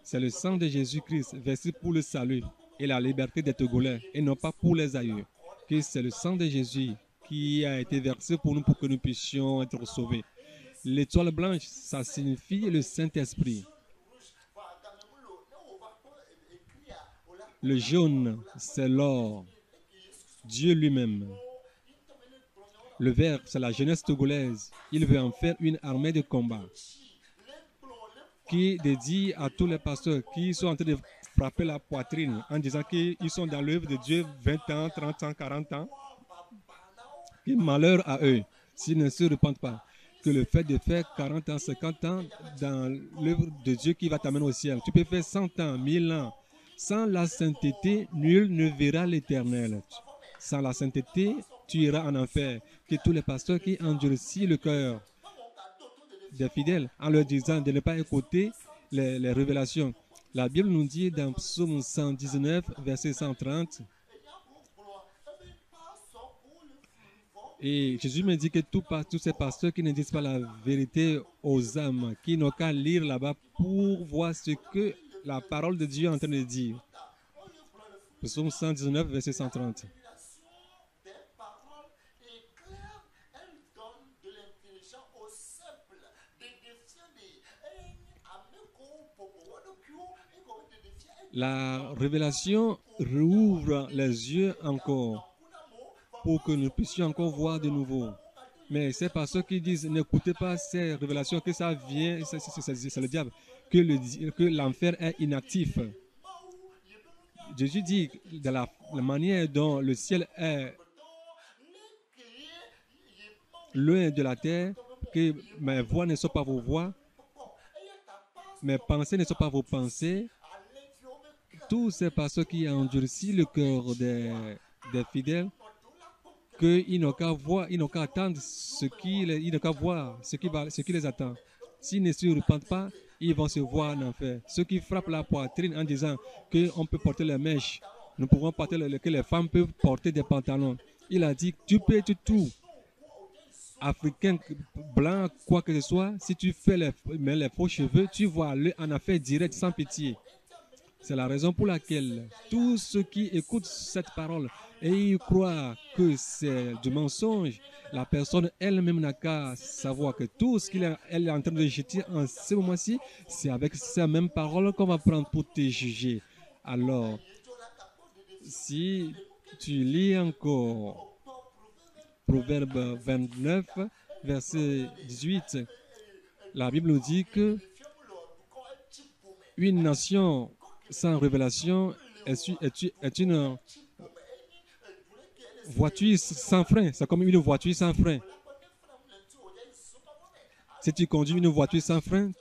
C'est le sang de Jésus-Christ versé pour le salut et la liberté des Togolais et non pas pour les aïeux. Que c'est le sang de Jésus qui a été versé pour nous pour que nous puissions être sauvés. L'étoile blanche, ça signifie le Saint-Esprit. Le jaune, c'est l'or. Dieu lui-même. Le vert, c'est la jeunesse togolaise. Il veut en faire une armée de combat qui dédie à tous les pasteurs qui sont en train de frapper la poitrine en disant qu'ils sont dans l'œuvre de Dieu 20 ans, 30 ans, 40 ans. Et malheur à eux s'ils ne se repentent pas. Que le fait de faire 40 ans, 50 ans dans l'œuvre de Dieu qui va t'amener au ciel. Tu peux faire 100 ans, 1000 ans. Sans la sainteté, nul ne verra l'Éternel. Sans la sainteté, tu iras en enfer. Que tous les pasteurs qui endurcissent le cœur des fidèles en leur disant de ne pas écouter les révélations. La Bible nous dit dans Psaume 119, verset 130, et Jésus me dit que tous ces pasteurs qui ne disent pas la vérité aux âmes, qui n'ont qu'à lire là-bas pour voir ce que la parole de Dieu est en train de dire. Psaume 119, verset 130. Des paroles éclairent, elles donnent de l'intelligence au simple. La révélation rouvre les yeux encore pour que nous puissions encore voir de nouveau. Mais c'est par ceux qui disent n'écoutez pas ces révélations que ça vient, c'est le diable, que l'enfer est inactif. Jésus dit de la manière dont le ciel est loin de la terre, que mes voix ne sont pas vos voix, mes pensées ne sont pas vos pensées. Tout c'est par ceux qui ont endurci le cœur des fidèles, qu'ils n'ont qu'à voir, ils n'ont qu'à attendre ils n'ont qu'à voir ce qui les attend. S'ils ne se repentent pas, ils vont se voir en enfer. Ceux qui frappent la poitrine en disant qu'on peut porter les mèches, nous pouvons porter que les femmes peuvent porter des pantalons. Il a dit, tu peux tout. Africain, blanc, quoi que ce soit, si tu fais les faux cheveux, tu vas aller en affaire directe sans pitié. C'est la raison pour laquelle tous ceux qui écoutent cette parole et ils croient que c'est du mensonge, la personne elle-même n'a qu'à savoir que tout ce qu'elle est en train de jeter en ce moment-ci, c'est avec ces mêmes paroles qu'on va prendre pour te juger. Alors, si tu lis encore Proverbe 29, verset 18, la Bible nous dit que une nation sans révélation est une voiture sans frein. C'est comme une voiture sans frein. Si tu conduis une voiture sans frein,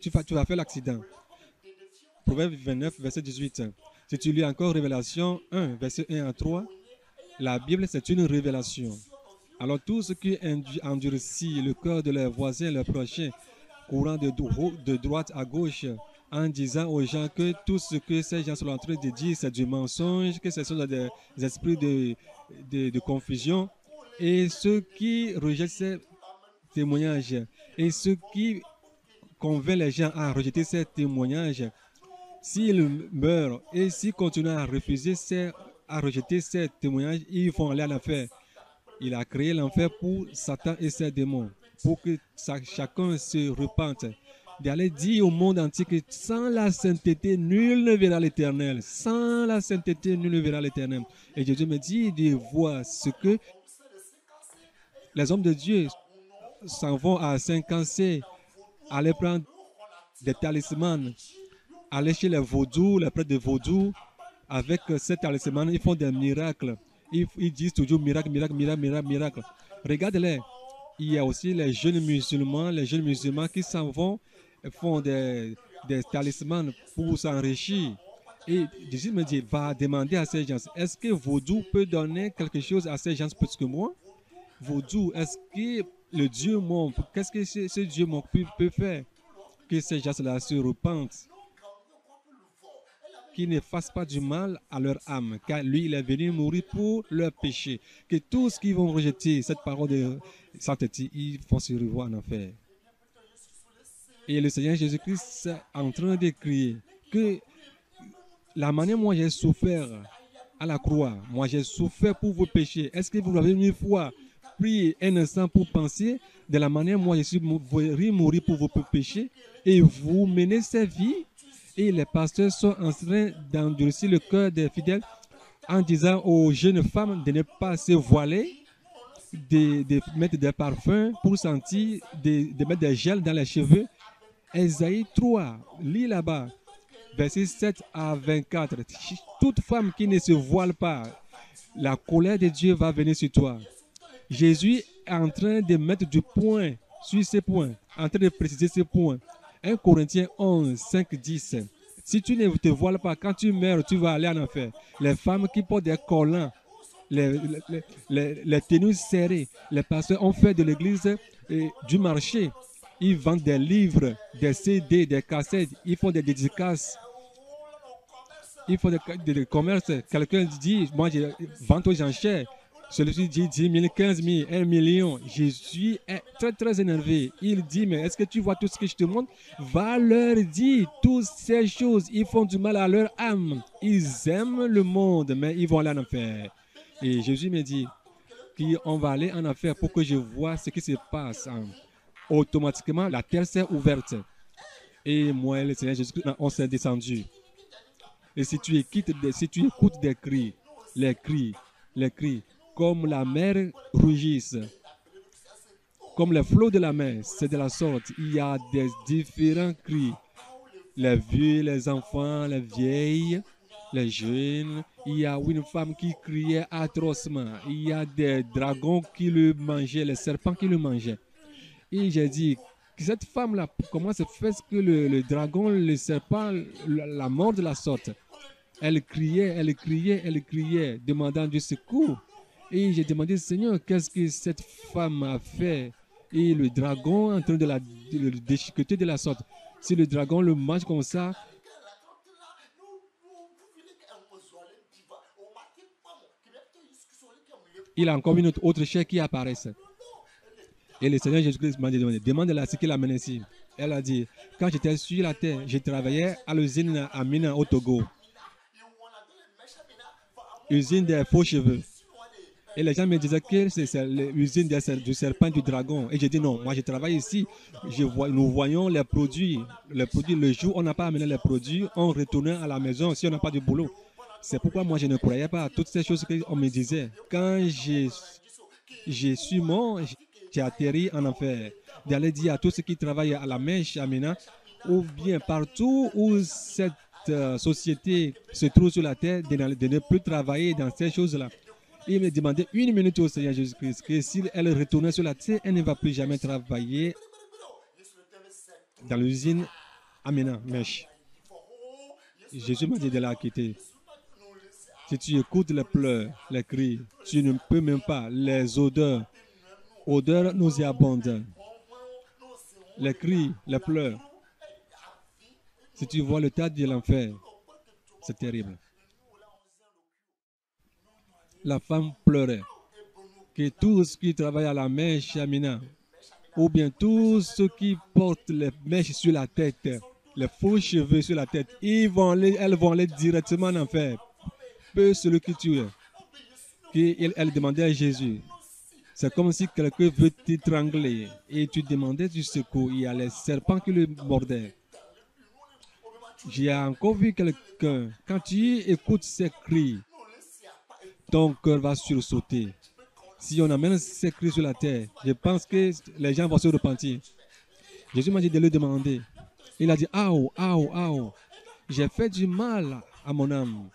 tu vas faire l'accident. Proverbe 29, verset 18. Si tu lis encore Révélation 1, verset 1 à 3, la Bible, c'est une révélation. Alors, tout ce qui endurcit le cœur de leurs voisins, leurs prochains, courant de droite à gauche, en disant aux gens que tout ce que ces gens sont en train de dire, c'est du mensonge, que ce sont des esprits de confusion. Et ceux qui rejettent ces témoignages, et ceux qui convainquent les gens à rejeter ces témoignages, s'ils meurent et s'ils continuent à rejeter ces témoignages, ils vont aller à l'enfer. Il a créé l'enfer pour Satan et ses démons, pour que chacun se repente. D'aller dire au monde entier que sans la sainteté, nul ne verra l'Éternel. Sans la sainteté, nul ne verra l'Éternel. Et Jésus me dit de voir ce que les hommes de Dieu s'en vont à Saint-Cancé, aller prendre des talismans, aller chez les vaudous, les prêtres de vaudou. Avec ces talismans, ils font des miracles. Ils disent toujours miracle, miracle, miracle, miracle, miracle. Regardez-les. Il y a aussi les jeunes musulmans qui s'en vont, font des talismans pour s'enrichir. Et Jésus me dit, va demander à ces gens, est-ce que Vaudou peut donner quelque chose à ces gens plus que moi? Vaudou, est-ce que le Dieu mon, qu'est-ce que ce Dieu mon peut faire? Que ces gens-là se repentent, qu'ils ne fassent pas du mal à leur âme, car lui, il est venu mourir pour leur péché. Que tous qui vont rejeter cette parole de sainteté, ils vont se revoir en enfer. Et le Seigneur Jésus-Christ est en train de crier que la manière dont moi j'ai souffert à la croix, moi j'ai souffert pour vos péchés. Est-ce que vous avez une fois pris un instant pour penser de la manière dont moi je suis mourir pour vos péchés et vous menez cette vie? Et les pasteurs sont en train d'endurcir le cœur des fidèles en disant aux jeunes femmes de ne pas se voiler, de mettre des parfums pour sentir, de mettre des gels dans les cheveux. Ésaïe 3, lis là-bas, verset 7 à 24. Toute femme qui ne se voile pas, la colère de Dieu va venir sur toi. Jésus est en train de mettre du point sur ces points, en train de préciser ces points. 1 Corinthiens 11, 5, 10. Si tu ne te voiles pas, quand tu meurs, tu vas aller en enfer. Les femmes qui portent des collants, les tenues serrées, les pasteurs ont fait de l'église du marché. Ils vendent des livres, des CD, des cassettes, ils font des dédicaces. Ils font des commerces. Quelqu'un dit, moi je vends aux enchères. Celui-ci dit 10 000, 15 000, 1 million. Jésus est très, très énervé. Il dit, mais est-ce que tu vois tout ce que je te montre? Va leur dire toutes ces choses. Ils font du mal à leur âme. Ils aiment le monde, mais ils vont aller en enfer. Et Jésus me dit qu'on va aller en enfer pour que je vois ce qui se passe. Automatiquement, la terre s'est ouverte. Et moi et le Seigneur Jésus, on s'est descendu. Et si tu écoutes des cris, les cris, comme la mer rugisse, comme les flots de la mer, c'est de la sorte. Il y a des différents cris. Les vieux, les enfants, les vieilles, les jeunes. Il y a une femme qui criait atrocement. Il y a des dragons qui le mangeaient, les serpents qui le mangeaient. Et j'ai dit, cette femme-là, comment se fait que le dragon, le serpent, la mort de la sorte? Elle criait, demandant du secours. Et j'ai demandé, Seigneur, qu'est-ce que cette femme a fait? Et le dragon en train de le déchiqueter de la sorte. Si le dragon le mange comme ça, il a encore une autre chair qui apparaît. Et le Seigneur Jésus-Christ m'a demandé, demande-la ce qu'il a mené ici. Elle a dit, quand j'étais sur la terre, je travaillais à l'usine à Mina au Togo. Usine des faux cheveux. Et les gens me disaient que c'est l'usine du serpent du dragon. Et j'ai dit non, moi je travaille ici. Nous voyons les produits. Le jour où on n'a pas amené les produits, on retournait à la maison si on n'a pas de boulot. C'est pourquoi moi je ne croyais pas à toutes ces choses qu'on me disait. Quand je suis mort, j'ai atterri en enfer. D'aller dire à tous ceux qui travaillent à la mèche, à Mina, ou bien partout où cette société se trouve sur la terre, de ne plus travailler dans ces choses-là. Il me demandait une minute au Seigneur Jésus-Christ que si elle retournait sur la terre, elle ne va plus jamais travailler dans l'usine Amina, Mèche. Jésus m'a dit de la quitter. Si tu écoutes les pleurs, les cris, tu ne peux même pas, les odeurs nauséabondes, les cris, les pleurs. Si tu vois le tas de l'enfer, c'est terrible. La femme pleurait que tous qui travaillent à la mèche Amina, ou bien tous ceux qui portent les mèches sur la tête, les faux cheveux sur la tête, elles vont aller directement en enfer. Peu celui qui tue. Elle demandait à Jésus. C'est comme si quelqu'un veut t'étrangler et tu demandais du secours. Il y a les serpents qui le mordaient. J'ai encore vu quelqu'un, quand tu écoutes ces cris, ton cœur va sursauter. Si on amène ces cris sur la terre, je pense que les gens vont se repentir. Jésus m'a dit de le demander. Il a dit, aou, aou, aou. J'ai fait du mal à mon âme.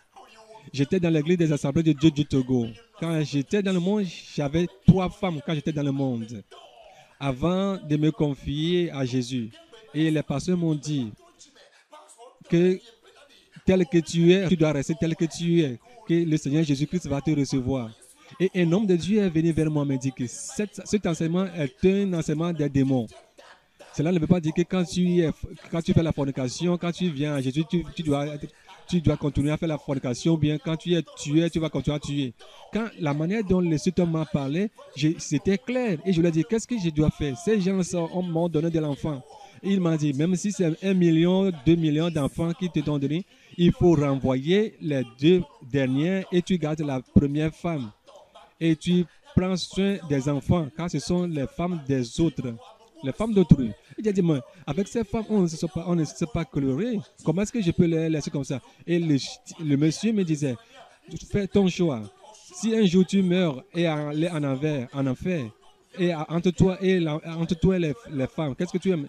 J'étais dans l'église des assemblées de Dieu du Togo. Quand j'étais dans le monde, j'avais 3 femmes quand j'étais dans le monde. Avant de me confier à Jésus. Et les pasteurs m'ont dit que tel que tu es, tu dois rester tel que tu es. Que le Seigneur Jésus-Christ va te recevoir. Et un homme de Dieu est venu vers moi et m'a dit que cet enseignement est un enseignement des démons. Cela ne veut pas dire que quand tu fais la fornication, quand tu viens à Jésus, tu dois continuer à faire la fornication, bien quand tu es tué, tu vas continuer à tuer. Quand la manière dont le Seigneur m'a parlé, c'était clair. Et je lui ai dit, qu'est-ce que je dois faire? Ces gens m'ont donné de l'enfant. Il m'a dit, même si c'est 1 million, 2 millions d'enfants qui te t'ont donné, il faut renvoyer les 2 derniers et tu gardes la première femme. Et tu prends soin des enfants, car ce sont les femmes des autres, les femmes d'autrui. Il a dit, mais avec ces femmes, on ne sait pas colorer. Comment est-ce que je peux les laisser comme ça? Et le monsieur me disait, fais ton choix. Si un jour tu meurs et aller en enfer, et entre toi et les femmes, qu'est-ce que tu aimes?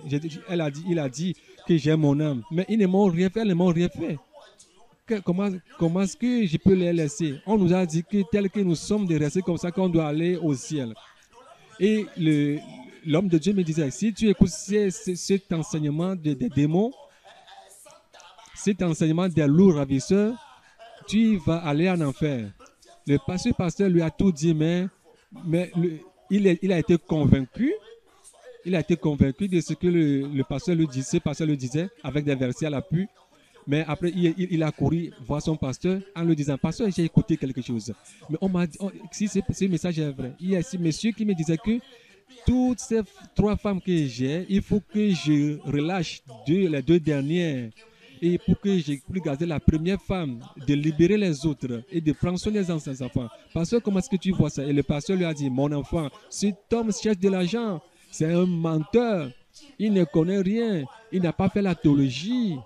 Il a dit que j'aime mon âme. Mais ils ne m'ont rien fait, elles ne m'ont rien fait. Comment est-ce que je peux les laisser? On nous a dit que tel que nous sommes de rester comme ça, qu'on doit aller au ciel. Et l'homme de Dieu me disait, si tu écoutes cet enseignement des démons, cet enseignement des loups ravisseurs, tu vas aller en enfer. Le pasteur lui a tout dit, mais il a été convaincu. Il a été convaincu de ce que le pasteur lui disait avec des versets à l'appui. Mais après, il a couru voir son pasteur en lui disant, pasteur, j'ai écouté quelque chose. Mais on m'a dit, si ce message est vrai, il y a ce monsieur qui me disait que toutes ces 3 femmes que j'ai, il faut que je relâche les 2 dernières. Et pour que j'ai pu garder la première femme, de libérer les autres et de prendre soin des anciens enfants. Pasteur, comment est-ce que tu vois ça? Et le pasteur lui a dit, mon enfant, cet homme cherche de l'argent. C'est un menteur. Il ne connaît rien. Il n'a pas fait la théologie.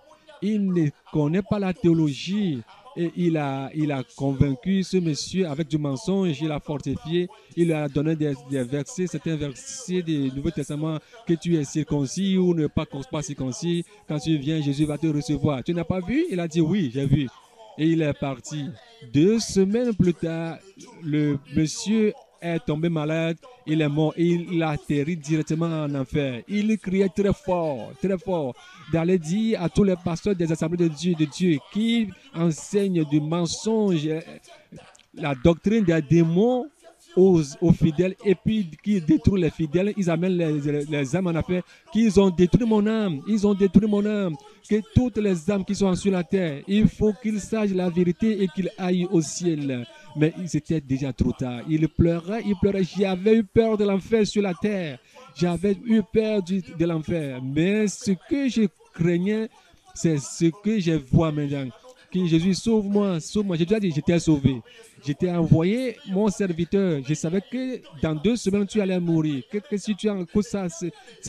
Il ne connaît pas la théologie. Et il a convaincu ce monsieur avec du mensonge, il a fortifié, il a donné des versets, certains versets du Nouveau Testament, que tu es circoncis ou ne pas circoncis. Quand tu viens, Jésus va te recevoir. Tu n'as pas vu? Il a dit oui, j'ai vu. Et il est parti. 2 semaines plus tard, le monsieur est tombé malade, il est mort et il a atterri directement en enfer. Il criait très fort, d'aller dire à tous les pasteurs des assemblées de Dieu qui enseignent du mensonge, la doctrine des démons aux fidèles et puis qui détruisent les fidèles, ils amènent les âmes en affaire, qu'ils ont détruit mon âme, que toutes les âmes qui sont sur la terre, il faut qu'ils sachent la vérité et qu'ils aillent au ciel. Mais c'était déjà trop tard. Il pleurait. J'avais eu peur de l'enfer sur la terre. J'avais eu peur de l'enfer. Mais ce que je craignais, c'est ce que je vois maintenant. Que Jésus, sauve-moi. J'ai déjà dit, j'étais sauvé. J'étais envoyé, mon serviteur. Je savais que dans 2 semaines, tu allais mourir. Que si tu écoutes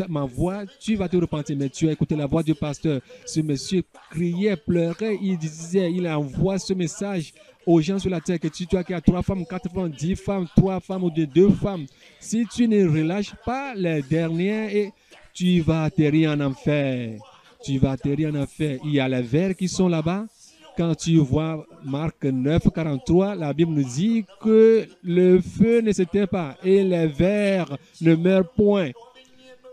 ma voix, tu vas te repentir. Mais tu as écouté la voix du pasteur. Ce monsieur criait, pleurait. Il envoie ce message aux gens sur la terre que tu as 3 femmes, 4 femmes, 10 femmes, 3 femmes ou 2 femmes. Si tu ne relâches pas les dernières, et tu vas atterrir en enfer. Il y a les vers qui sont là-bas. Quand tu vois Marc 9, 43, la Bible nous dit que le feu ne s'éteint pas et les vers ne meurent point.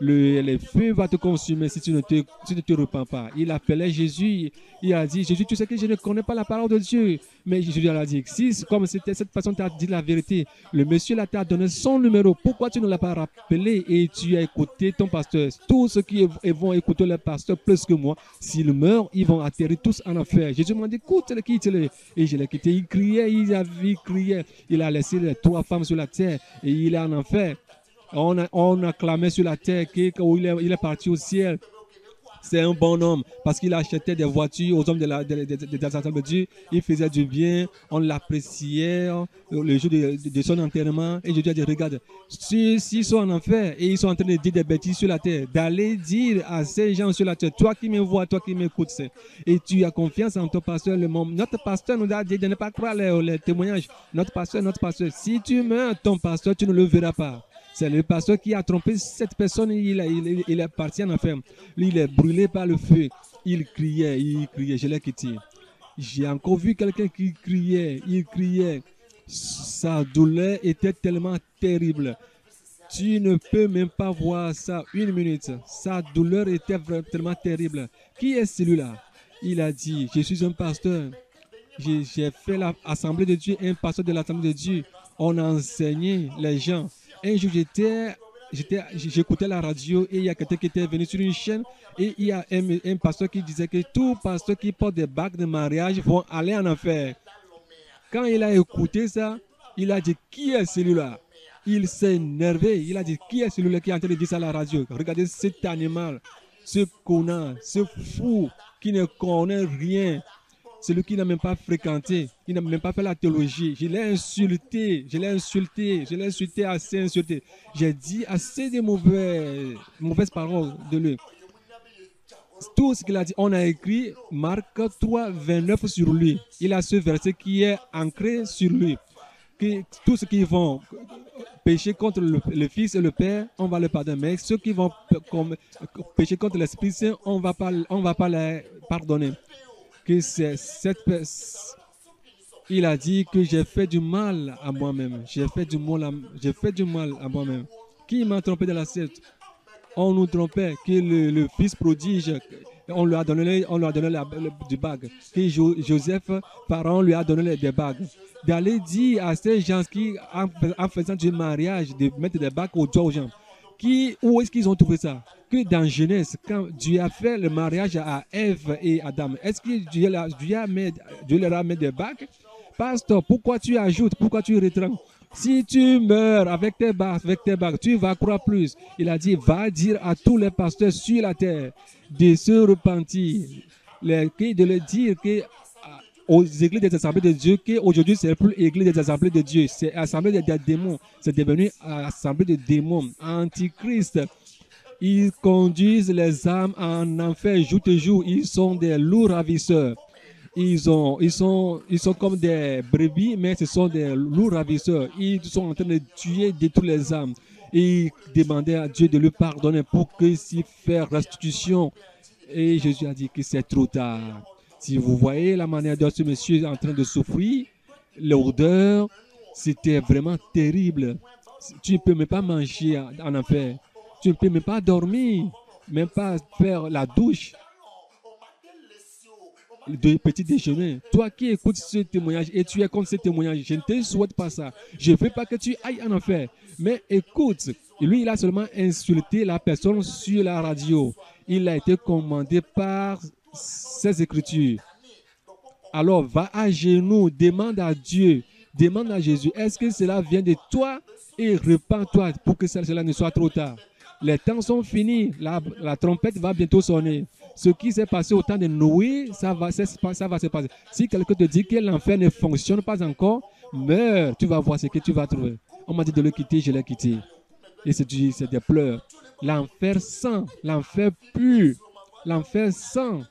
Le feu va te consumer si tu ne te repens pas. Il appelait Jésus, il a dit, Jésus, tu sais que je ne connais pas la parole de Dieu. Mais Jésus lui a dit, si comme c'était cette personne t'a dit la vérité, le monsieur là t'a donné son numéro, pourquoi tu ne l'as pas rappelé et tu as écouté ton pasteur? Tous ceux qui vont écouter le pasteur plus que moi, s'ils meurent, ils vont atterrir tous en enfer. Jésus m'a dit, écoute-le, quitte-le. Et je l'ai quitté, il criait, il a laissé les 3 femmes sur la terre et il est en enfer. On a clamé sur la terre qu'il est parti au ciel. C'est un bon homme parce qu'il achetait des voitures aux hommes des assemblées de Dieu. Il faisait du bien, on l'appréciait le jour de son enterrement. Et je lui ai dit, regarde, s'ils sont en enfer et ils sont en train de dire des bêtises sur la terre, d'aller dire à ces gens sur la terre, toi qui me vois, toi qui m'écoutes, et tu as confiance en ton pasteur. Notre pasteur nous a dit de ne pas croire les témoignages. Notre pasteur, si tu meurs, ton pasteur, tu ne le verras pas. C'est le pasteur qui a trompé cette personne, il est parti en enfer. Lui, il est brûlé par le feu. Il criait, je l'ai quitté. J'ai encore vu quelqu'un qui criait, il criait. Sa douleur était tellement terrible. Tu ne peux même pas voir ça 1 minute. Sa douleur était tellement terrible. Qui est celui-là? Il a dit, je suis un pasteur. J'ai fait l'Assemblée de Dieu, un pasteur de l'Assemblée de Dieu. On a enseigné les gens. Un jour, j'écoutais la radio et il y a quelqu'un qui était venu sur une chaîne et il y a un pasteur qui disait que tout pasteur qui porte des bagues de mariage vont aller en enfer. Quand il a écouté ça, il a dit, qui est celui-là? Il s'est énervé. Il a dit, qui est celui-là qui est en train de dire ça à la radio? Regardez cet animal, ce connard, ce fou qui ne connaît rien. Celui qui n'a même pas fréquenté, qui n'a même pas fait la théologie. Je l'ai insulté, assez insulté. J'ai dit assez de mauvaises paroles de lui. Tout ce qu'il a dit, on a écrit Marc 3, 29 sur lui. Il a ce verset qui est ancré sur lui. Que tous ceux qui vont pécher contre le Fils et le Père, on va le pardonner. Mais ceux qui vont pécher contre l'Esprit Saint, on va pas les pardonner. Que c'est il a dit que j'ai fait du mal à moi-même. J'ai fait du mal à moi-même. Qui m'a trompé de la secte? On nous trompait que le fils prodige, on lui a donné du bague. Que Joseph, parent, lui a donné des bagues. D'aller dire à ces gens qui, en faisant du mariage, de mettre des bagues aux doigts aux gens. Où est-ce qu'ils ont trouvé ça? Que dans Genèse, quand Dieu a fait le mariage à Ève et Adam, est-ce que Dieu leur a mis des bagues? Pasteur, pourquoi tu ajoutes? Pourquoi tu retranches? Si tu meurs avec tes bagues, tu vas croire plus. Il a dit, va dire à tous les pasteurs sur la terre de se repentir, de le dire aux églises des assemblées de Dieu, qu'aujourd'hui, ce n'est plus l'église des assemblées de Dieu, c'est assemblée des démons. C'est devenu assemblée de démons, antichrist. Ils conduisent les âmes en enfer jour et jour. Ils sont des loups ravisseurs. Ils sont comme des brebis, mais ce sont des loups ravisseurs. Ils sont en train de tuer, détruire les âmes. Et demander à Dieu de lui pardonner pour qu'il s'y fasse restitution. Et Jésus a dit que c'est trop tard. Si vous voyez la manière dont ce monsieur est en train de souffrir, l'odeur, c'était vraiment terrible. Tu ne peux même pas manger en enfer. Tu ne peux même pas dormir, même pas faire la douche, de petit déjeuner. Toi qui écoutes ce témoignage et tu es contre ce témoignage, je ne te souhaite pas ça. Je ne veux pas que tu ailles en enfer. Mais écoute, lui, il a seulement insulté la personne sur la radio. Il a été commandé par ces écritures. Alors, va à genoux, demande à Dieu, demande à Jésus, est-ce que cela vient de toi? Et repens-toi pour que cela ne soit trop tard. Les temps sont finis, la trompette va bientôt sonner. Ce qui s'est passé au temps de Noé, ça va se passer. Si quelqu'un te dit que l'enfer ne fonctionne pas encore, meurs, tu vas voir ce que tu vas trouver. On m'a dit de le quitter, je l'ai quitté. Et c'est des pleurs. L'enfer sent, l'enfer pur, l'enfer sent